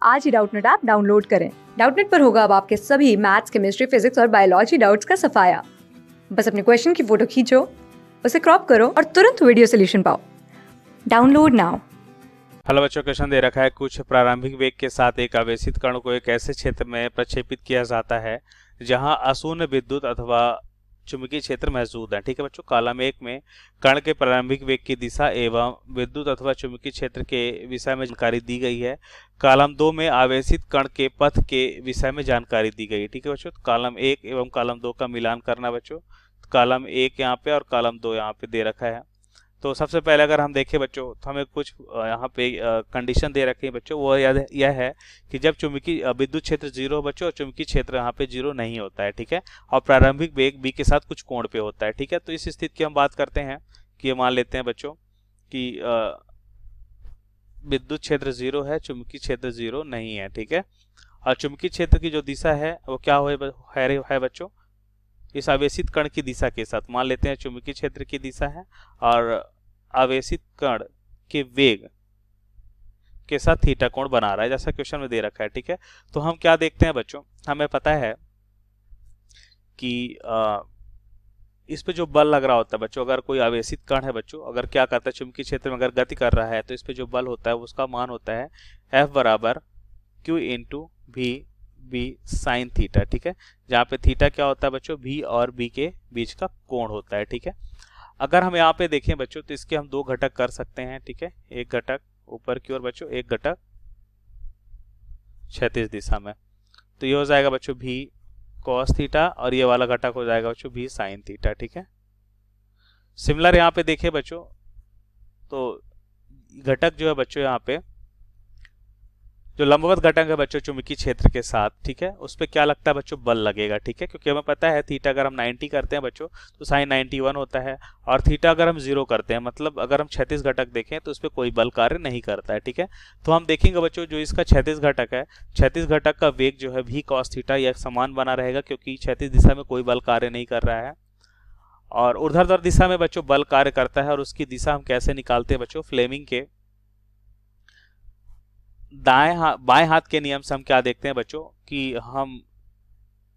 आज ही Doubtnut app download करें। Doubtnut पर होगा अब आपके सभी मैथ्स, केमिस्ट्री, फिजिक्स और बायोलॉजी डाउट्स का सफाया। बस अपने क्वेश्चन की फोटो खींचो, उसे क्रॉप करो और तुरंत वीडियो सोल्यूशन पाओ। Download now. हेलो बच्चों, क्वेश्चन दे रखा है कुछ प्रारंभिक वेग के साथ एक आवेशित कण को एक ऐसे क्षेत्र में प्रक्षेपित किया जाता है जहां अशून्य विद्युत अथवा चुंबकीय क्षेत्र मौजूद है। ठीक है बच्चों, कॉलम 1 में कण के प्रारंभिक वेग की दिशा एवं विद्युत अथवा चुंबकीय क्षेत्र के विषय में जानकारी दी गई है। कॉलम 2 में आवेशित कण के पथ के विषय में जानकारी दी गई है। ठीक है बच्चों, तो कॉलम 1 एवं कॉलम 2 का मिलान करना बच्चों। कॉलम 1 यहाँ पे और कॉलम 2 यहाँ पे दे रखा है। तो सबसे पहले अगर हम देखें बच्चों तो हमें कुछ यहाँ पे कंडीशन दे रखी है बच्चों, वो यह है कि जब चुंबकीय विद्युत क्षेत्र 0 हो बच्चों और चुंबकीय क्षेत्र यहाँ पे 0 नहीं होता है। ठीक है, और प्रारंभिक वेग b के साथ कुछ कोण पे होता है। ठीक है, तो इस स्थिति की हम बात करते हैं कि मान लेते हैं बच्चों कि विद्युत क्षेत्र 0 है, चुंबकीय क्षेत्र 0 नहीं है। ठीक है, और चुंबकीय क्षेत्र की जो दिशा है वो क्या है बच्चों, इस आवेशित कण की दिशा के साथ मान लेते हैं चुंबकीय क्षेत्र की दिशा है और आवेशित कण के वेग के साथ थीटा कोण बना रहा है, जैसा क्वेश्चन में दे रखा है। ठीक है, तो हम क्या देखते हैं बच्चों, हमें पता है कि इस पे जो बल लग रहा होता है बच्चों, अगर कोई आवेशित कण है बच्चों, अगर क्या करता है चुंबकीय क्षेत्र में अगर गति कर रहा है तो इस पे जो बल होता है उसका मान होता है F बराबर Q into B sine theta. ठीक है, जहाँ पे थीटा क्या होता है बच्चों, v और b के बीच का कोण होता है। ठीक है, अगर हम यहाँ पे देखें बच्चों तो इसके हम दो घटक कर सकते हैं। ठीक है, एक घटक ऊपर की ओर बच्चों, एक घटक क्षैतिज दिशा में। तो ये हो जाएगा बच्चों v cos थीटा और ये वाला घटक हो जाएगा बच्चों v साइन थीटा। ठीक है, सिमिलर यहाँ पे देखें बच्चों तो घटक जो है बच्चों यहाँ पे जो लंबवत घटक है बच्चों चुंबकीय क्षेत्र के साथ, ठीक है, उस पर क्या लगता है बच्चों, बल लगेगा। ठीक है, क्योंकि हमें पता है थीटा अगर हम 90 करते हैं बच्चों तो साइन 91 होता है, और थीटा अगर हम 0 करते हैं मतलब अगर हम क्षैतिज घटक देखें तो उस पर कोई बल कार्य नहीं करता है। ठीक है, तो हम देखेंगे बच्चों जो इसका क्षैतिज घटक है, क्षैतिज घटक का वेग जो है v cos थीटा यह समान बना रहेगा क्योंकि क्षैतिज दिशा में कोई बल कार्य नहीं कर रहा है, और ऊर्ध्वाधर दिशा में बच्चों बल कार्य करता है। और उसकी दिशा हम कैसे निकालते हैं बच्चों, फ्लेमिंग के बाएं हाथ के नियम से हम क्या देखते हैं बच्चों कि हम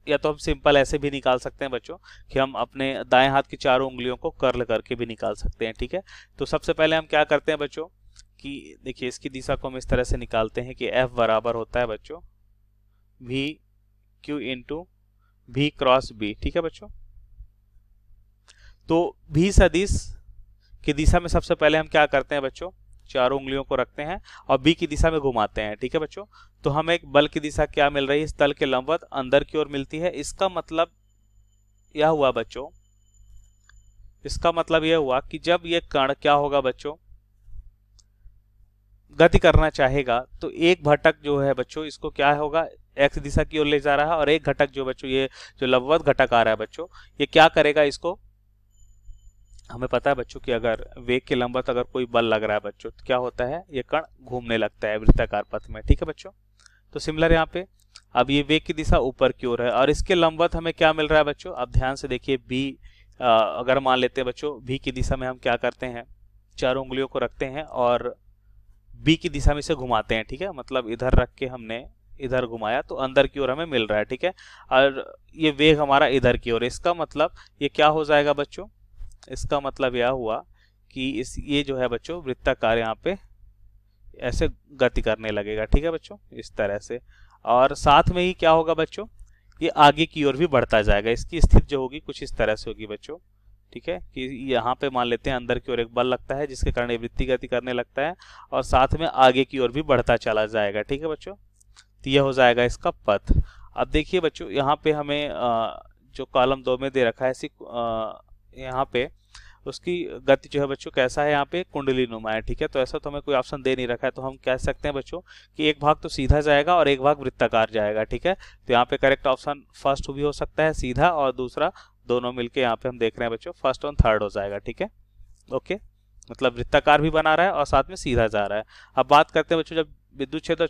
या तो हम सिंपल ऐसे भी निकाल सकते हैं बच्चों कि हम अपने दाएं हाथ की चारों उंगलियों को कर्ल करके भी निकाल सकते हैं। ठीक है, तो सबसे पहले हम क्या करते हैं बच्चों कि देखिए इसकी दिशा को हम इस तरह से निकालते हैं कि F बराबर होता है बच्चों v q into v cross b। ठीक है बच्चों, तो v सदिश की दिशा में सबसे पहले हम क्या करते हैं बच्चों, चारों उंगलियों को रखते हैं और b की दिशा में घुमाते हैं। ठीक है बच्चों, तो हमें एक बल की दिशा क्या मिल रही है, इस तल के लंबवत अंदर की ओर मिलती है। इसका मतलब यह हुआ बच्चों, इसका मतलब यह हुआ कि जब ये कण क्या होगा बच्चों, गति करना चाहेगा तो एक घटक जो है बच्चों इसको क्या होगा, x दिशा की ओर ले जा रहा है, और एक घटक जो बच्चों ये जो लंबवत घटक आ रहा है बच्चों ये क्या करेगा, इसको हमें पता है बच्चों कि अगर वेग के लंबवत अगर कोई बल लग रहा है बच्चों तो क्या होता है, ये कण घूमने लगता है वृत्ताकार पथ में। ठीक है बच्चों, तो सिमिलर यहाँ पे अब ये वेग की दिशा ऊपर की ओर है और इसके लंबवत हमें क्या मिल रहा है बच्चों, अब ध्यान से देखिए b अगर मान लेते हैं बच्चों v की दिशा में हम क्या करते हैं, चारों उंगलियों को रखते हैं और b की दिशा में इसे घुमाते हैं। ठीक है, मतलब इधर रख के हमने इधर घुमाया तो अंदर की ओर हमें मिल रहा है। ठीक है, और ये वेग हमारा इधर की ओर, इसका मतलब ये क्या हो जाएगा बच्चों, इसका मतलब यह हुआ कि ये जो है बच्चों वृत्ताकार यहाँ पे ऐसे गति करने लगेगा। ठीक है बच्चों, इस तरह से, और साथ में ही क्या होगा बच्चों, ये आगे की ओर भी बढ़ता जाएगा। इसकी स्थिति जो होगी कुछ इस तरह से होगी बच्चों। ठीक है, कि यहाँ पे मान लेते हैं अंदर की ओर एक बल लगता है जिसके कारण ये वृत्तीय गति करने लगता है और साथ में आगे की ओर भी बढ़ता चला जाएगा। ठीक है बच्चों, तो यह हो जाएगा इसका पथ। अब देखिए बच्चों यहाँ पे हमें जो कॉलम 2 में दे रखा है यहाँ पे उसकी गति जो है बच्चों कैसा है, यहाँ पे कुंडली नुमा है। ठीक है, तो ऐसा तो हमें कोई ऑप्शन दे नहीं रखा है, तो हम कह सकते हैं बच्चों कि एक भाग तो सीधा जाएगा और एक भाग वृत्ताकार जाएगा। ठीक है, तो यहाँ पे करेक्ट ऑप्शन फर्स्ट भी हो सकता है सीधा, और दूसरा दोनों मिलके यहाँ पे हम देख रहे हैं बच्चों फर्स्ट और थर्ड हो जाएगा। ठीक है, ओके, मतलब वृत्ताकार भी बना रहा है और साथ में सीधा जा रहा है। अब बात करते हैं बच्चों जब विद्युत क्षेत्र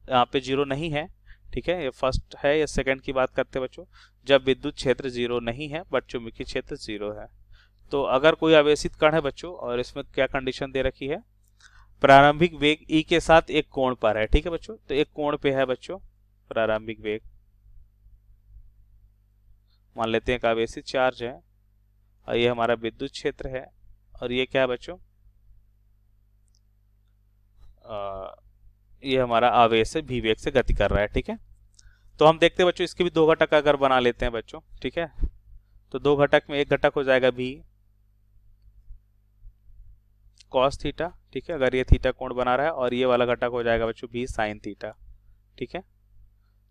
यहाँ पे 0 नहीं है। ठीक है, ये फर्स्ट है, या सेकंड की बात करते हैं बच्चों, जब विद्युत क्षेत्र 0 नहीं है बट चुंबकीय क्षेत्र 0 है। तो अगर कोई आवेशित कण है बच्चों और इसमें क्या कंडीशन दे रखी है, प्रारंभिक वेग ई के साथ एक कोण पर है, ठीक है बच्चों। तो एक कोण पे है बच्चों प्रारंभिक वेग, मान लेते हैं एक आवेशित चार्ज है और ये हमारा विद्युत क्षेत्र है और ये क्या है बच्चों, ये हमारा आवेश है, भी वेग से गति कर रहा है, ठीक है। तो हम देखते हैं बच्चों इसके भी दो घटक अगर बना लेते हैं बच्चों, ठीक है। तो दो घटक में एक घटक हो जाएगा भी कॉस थीटा, ठीक है, अगर ये थीटा कोण बना रहा है, और ये वाला घटक हो जाएगा बच्चों भी साइन थीटा, ठीक है।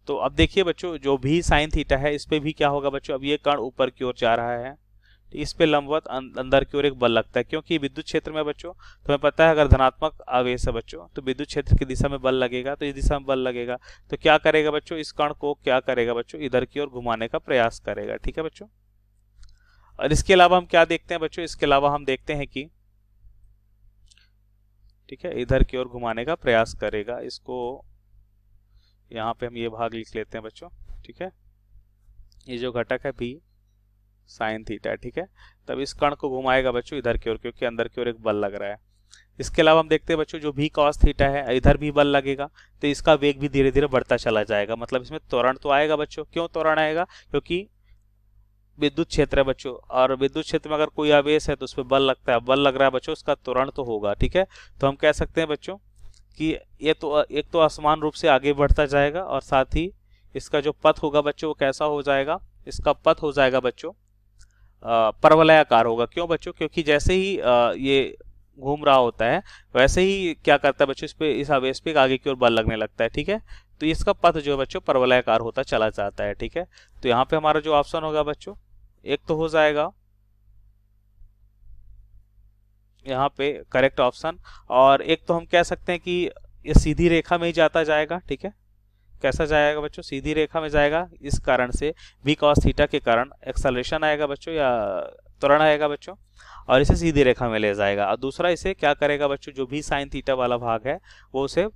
तो अब देखिए बच्चों जो भी साइन थीटा है इस पे भी क्या होगा बच्चों, अब ये कण ऊपर की ओर जा रहा है, इस पे लंबवत अंदर की ओर एक बल लगता है, क्योंकि विद्युत क्षेत्र में बच्चों तुम्हें पता है अगर धनात्मक आवेश है बच्चों तो विद्युत क्षेत्र की दिशा में बल लगेगा, तो इस दिशा में बल लगेगा तो क्या करेगा बच्चों, इस कण को क्या करेगा बच्चों, इधर की ओर घुमाने का प्रयास करेगा, ठीक है बच्चों। और इसके अलावा हम क्या देखते हैं बच्चों, इसके अलावा हम देखते हैं कि ठीक है इधर की ओर घुमाने का प्रयास करेगा, इसको यहाँ पे हम ये भाग लिख लेते हैं बच्चों, ठीक है। ये जो घटक है भी साइन थीटा, ठीक है। तब इस कण को घुमाएगा बच्चों इधर की ओर, क्योंकि अंदर की ओर एक बल लग रहा है। इसके अलावा हम देखते हैं बच्चों जो भी कॉस थीटा है इधर भी बल लगेगा, तो इसका वेग भी धीरे धीरे बढ़ता चला जाएगा, मतलब इसमें त्वरण तो आएगा बच्चों। क्यों त्वरण आएगा, क्योंकि विद्युत क्षेत्र है बच्चों, और विद्युत क्षेत्र में अगर कोई आवेश है तो उस पर बल लगता है, बल लग रहा है बच्चों, उसका त्वरण तो होगा, ठीक है। तो हम कह सकते हैं बच्चों कि ये तो एक तो असमान रूप से आगे बढ़ता जाएगा, और साथ ही इसका जो पथ होगा बच्चों वो कैसा हो जाएगा, इसका पथ हो जाएगा बच्चों परवलयाकार होगा। क्यों बच्चों, क्योंकि जैसे ही ये घूम रहा होता है वैसे ही क्या करता है बच्चों, इस आवेश पे आगे की ओर बल लगने लगता है, ठीक है। तो इसका पथ जो है बच्चों परवलयाकार होता चला जाता है, ठीक है। तो यहाँ पे हमारा जो ऑप्शन होगा बच्चों एक तो हो जाएगा यहाँ पे करेक्ट ऑप्शन, और एक तो हम कह सकते हैं कि ये सीधी रेखा में ही जाता जाएगा, ठीक है। कैसा जाएगा बच्चों, सीधी रेखा में जाएगा, इस कारण से भी कॉस थीटा के कारण एक्सेलरेशन आएगा बच्चों या त्वरण आएगा बच्चों, और इसे सीधी रेखा में ले जाएगा। और दूसरा इसे क्या करेगा बच्चों, जो भी साइन थीटा वाला भाग है वो उसे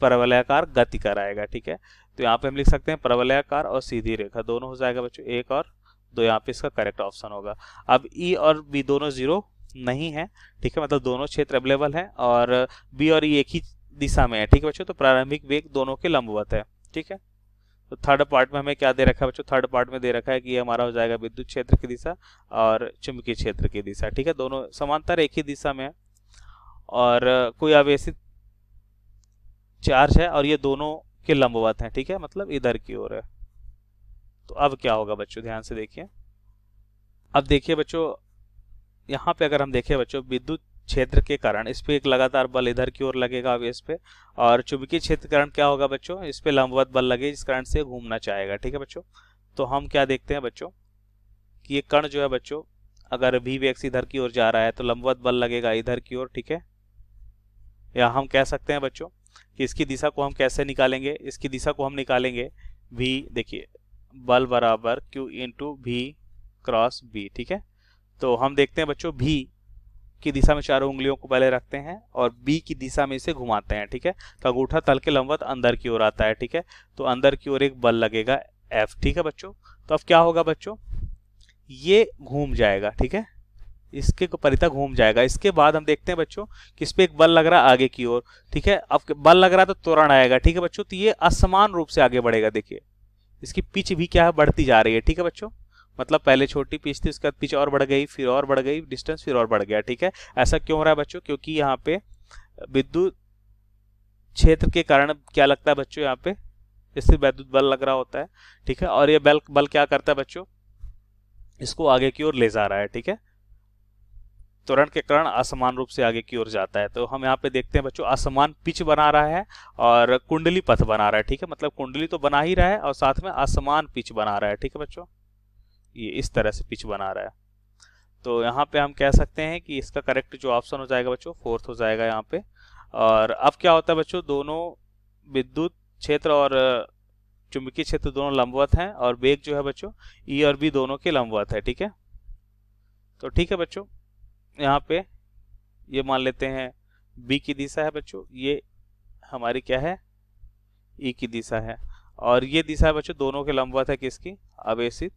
परवलयाकार गति कराएगा, ठीक है। तो यहाँ पे हम लिख सकते हैं परवलयाकार और सीधी रेखा दोनों हो जाएगा बच्चों, एक और दो, यहाँ पे इसका करेक्ट ऑप्शन होगा। अब ई और बी दोनों जीरो नहीं है, ठीक है, मतलब दोनों क्षेत्र अवेलेबल है, और बी और ई एक ही दिशा में है, ठीक है बच्चों। तो प्रारंभिक वेग दोनों के लंबवत है, ठीक है। तो थर्ड पार्ट में हमें क्या दे रखा है बच्चों, थर्ड पार्ट में दे रखा है कि ये हमारा हो जाएगा विद्युत क्षेत्र की दिशा और चुंबकीय क्षेत्र की दिशा, ठीक है। दोनों समांतर एक ही दिशा में है, और कोई आवेशित चार्ज है और ये दोनों के लंबवत हैं, ठीक है, मतलब इधर की ओर है। तो अब क्या होगा बच्चों, ध्यान से देखिए। अब देखिए बच्चों यहाँ पे अगर हम देखें बच्चों विद्युत क्षेत्र के कारण इस पे एक लगातार बल इधर की ओर लगेगा आवेश पे, और चुंबकीय क्षेत्र के कारण क्या होगा बच्चों, इस पे लंबवत बल लगे जिस कारण से घूमना चाहेगा, ठीक है बच्चों। तो हम क्या देखते हैं बच्चों कि ये कण जो है बच्चों अगर भी वेग इधर की ओर जा रहा है तो लंबवत बल लगेगा इधर की ओर, ठीक है। या हम कह सकते हैं बच्चों कि इसकी दिशा को हम कैसे निकालेंगे, इसकी दिशा को हम निकालेंगे भी, देखिए बल बराबर Q इंटू भी क्रॉस बी, ठीक है। तो हम देखते हैं बच्चों भी की दिशा में चारों उंगलियों को पहले रखते हैं और बी की दिशा में इसे घुमाते हैं, ठीक है। तो अंगूठा तल के लंबवत अंदर की ओर आता है, ठीक है। तो अंदर की ओर एक बल लगेगा F, ठीक है बच्चों। तो अब क्या होगा बच्चों, ये घूम जाएगा, ठीक है, इसके परितः घूम जाएगा। इसके बाद हम देखते हैं बच्चों कि इस पे एक बल लग रहा है आगे की ओर, ठीक है। अब बल लग रहा है तो त्वरण आएगा, ठीक है बच्चों। तो ये असमान रूप से आगे बढ़ेगा, देखिए इसकी पिच भी क्या है, बढ़ती जा रही है, ठीक है बच्चों। मतलब पहले छोटी पिच थी, उसके बाद पिच और बढ़ गई, फिर और बढ़ गई, डिस्टेंस फिर और बढ़ गया, ठीक है। ऐसा क्यों हो रहा है बच्चों, क्योंकि यहाँ पे विद्युत क्षेत्र के कारण क्या लगता है बच्चों, यहाँ पे इससे विद्युत बल लग रहा होता है, ठीक है। और ये बल क्या करता है बच्चों, इसको आगे की ओर ले जा रहा है, ठीक है। त्वरण के कारण असमान रूप से आगे की ओर जाता है। तो हम यहाँ पे देखते हैं बच्चों असमान पिच बना रहा है और कुंडली पथ बना रहा है, ठीक है। मतलब कुंडली तो बना ही रहा है और साथ में असमान पिच बना रहा है, ठीक है बच्चों। ये इस तरह से पिच बना रहा है। तो यहाँ पे हम कह सकते हैं कि इसका करेक्ट जो ऑप्शन हो जाएगा बच्चों फोर्थ हो जाएगा यहाँ पे। और अब क्या होता है बच्चों, दोनों विद्युत क्षेत्र और चुंबकीय क्षेत्र दोनों लंबवत हैं, और वेग जो है बच्चों ई और बी दोनों के लंबवत है, ठीक है। तो ठीक है बच्चों, यहाँ पे ये मान लेते हैं बी की दिशा है बच्चों, ये हमारी क्या है, ई की दिशा है, और ये दिशा है बच्चों दोनों के लंबवत है, किसकी, आवेशित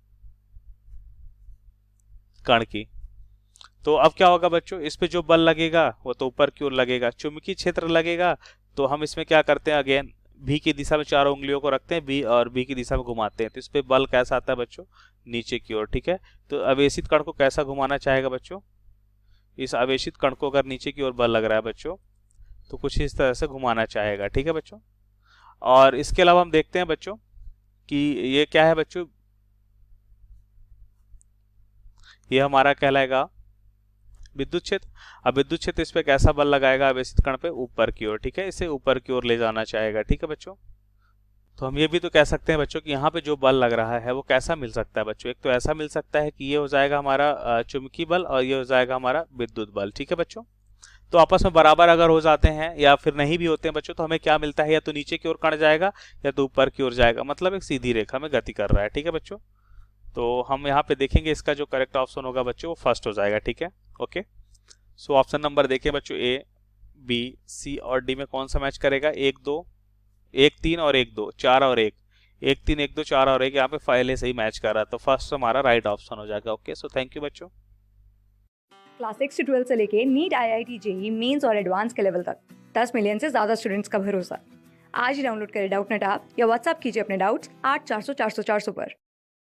कण की। तो अब क्या होगा बच्चों, इस पे जो बल लगेगा वो तो ऊपर की ओर लगेगा, चुंबकीय क्षेत्र लगेगा तो हम इसमें क्या करते हैं, अगेन भी की दिशा में चारों उंगलियों को रखते हैं, बी और बी की दिशा में घुमाते हैं, तो इस पे बल कैसा आता है बच्चों, नीचे की ओर। ठीक है, तो आवेशित कण को कैसा घुमाना चाहेगा बच्चों, इस आवेशित कण को अगर नीचे की ओर बल लग रहा है बच्चों तो कुछ इस तरह से घुमाना चाहेगा। ठीक है बच्चों, और इसके अलावा हम देखते हैं बच्चों कि ये क्या है बच्चों, ये हमारा कहलाएगा विद्युत क्षेत्र। अब विद्युत क्षेत्र इस पे कैसा बल लगाएगा आवेशित कण पे, ऊपर की ओर। ठीक है, इसे ऊपर की ओर ले जाना चाहेगा। ठीक है बच्चों, तो हम ये भी तो कह सकते हैं बच्चों कि यहाँ पे जो बल लग रहा है वो कैसा मिल सकता है बच्चों, एक तो ऐसा मिल सकता है कि ये हो जाएगा हमारा चुंबकीय बल और ये हो जाएगा हमारा विद्युत बल। ठीक है बच्चों, तो आपस में बराबर अगर हो जाते हैं या फिर नहीं भी होते हैं बच्चों, तो हमें क्या मिलता है, या तो नीचे की ओर कण जाएगा या तो ऊपर की ओर जाएगा, मतलब एक सीधी रेखा में गति कर रहा है। ठीक है बच्चों, तो हम यहाँ पे देखेंगे इसका जो करेक्ट ऑप्शन होगा बच्चों वो फर्स्ट हो जाएगा। ठीक है, ओके। सो ऑप्शन नंबर देखें बच्चों, ए, बी, सी और डी में कौन सा मैच करेगा, 1 2 1 3 और 1 2, 4 और 1, 1 3 1 2 4 और 1, यहाँ पे पहले से ही मैच कर रहा है, तो फर्स्ट हमारा राइट ऑप्शन हो जाएगा। ओके, सो थैंक यू बच्चों। क्लास 6 से 12 से लेके नीट, IIT, जेई मेंस और एडवांस के लेवल तक 10 मिलियन से ज़्यादा स्टूडेंट्स का भरोसा। आज ही डाउनलोड करें डाउटनेट ऐप या व्हाट्सएप कीजिए अपने डाउट्स 8400 400 400 पर।